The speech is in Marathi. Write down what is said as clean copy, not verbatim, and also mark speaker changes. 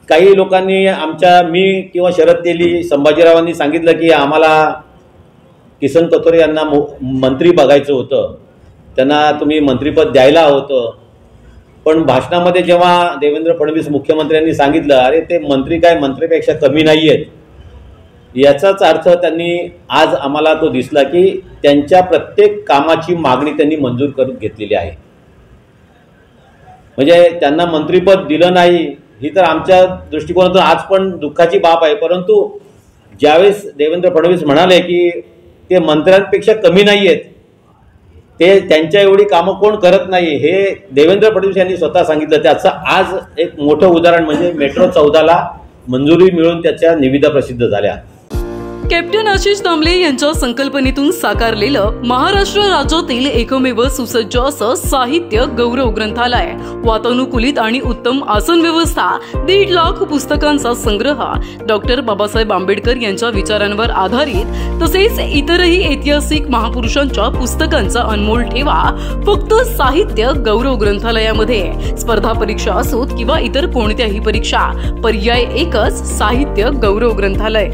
Speaker 1: काही लोकांनी मी किंवा शरद तेली संभाजीरावांनी सांगितलं की आम्हाला किसन कथोरे यांना मंत्री बघायचं होतं, त्यांना तुम्ही मंत्रिपद द्यायला होतं. पण भाषणामध्ये जेव्हा देवेंद्र फडणवीस मुख्यमंत्र्यांनी सांगितलं अरे ते मंत्री काय मंत्रीपेक्षा कमी नाही आहेत, याचाच अर्थ त्यांनी आज आम्हाला तो दिसला की त्यांच्या प्रत्येक कामाची मागणी त्यांनी मंजूर करून घेतलेली आहे. म्हणजे त्यांना मंत्रिपद दिलं नाही ही तर आमच्या दृष्टिकोनातून आज पण दुःखाची बाब आहे. परंतु ज्यावेळेस देवेंद्र फडणवीस म्हणाले की ते मंत्र्यांपेक्षा कमी नाही आहेत, ते त्यांच्या एवढी कामं कोण करत नाही हे देवेंद्र फडणवीस यांनी स्वतः सांगितलं. त्याचं आज एक मोठं उदाहरण म्हणजे मेट्रो 14ला मंजुरी मिळून त्याच्या निविदा प्रसिद्ध झाल्या.
Speaker 2: कॅप्टन आशिष दामले यांच्या संकल्पनेतून साकारलेलं महाराष्ट्र राज्यातील एकमेव सुसज्ज असं साहित्य गौरव ग्रंथालय, वातानुकूलित आणि उत्तम आसन व्यवस्था, 1.5 लाख पुस्तकांचा संग्रह, डॉक्टर बाबासाहेब आंबेडकर यांच्या विचारांवर आधारित तसेच इतरही ऐतिहासिक महापुरुषांच्या पुस्तकांचा अनमोल ठेवा फक्त साहित्य गौरव ग्रंथालयामध्ये. स्पर्धा परीक्षा असोत किंवा इतर कोणत्याही परीक्षा, पर्याय एकच, साहित्य गौरव ग्रंथालय.